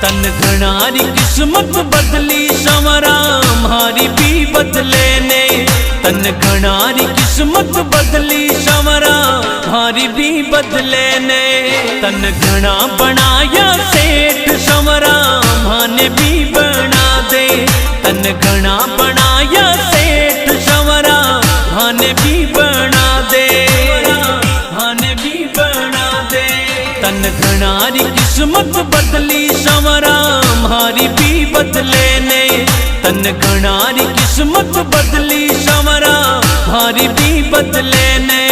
तन घणारी किस्मत बदली संवरा मारी भी बदले ने। तन घणारी किस्मत बदली संवरा मारी भी बदले ने। तन घना बनाया सेठ संवरा माने भी बना दे। तन घना बनाया सेठ संवरा माने भी बना दे। माने भी बना दे। तन घणारी किस्मत बदली संवरा मारी भी बदले ने। तन घणारी किस्मत बदली संवरा मारी भी बदले ने।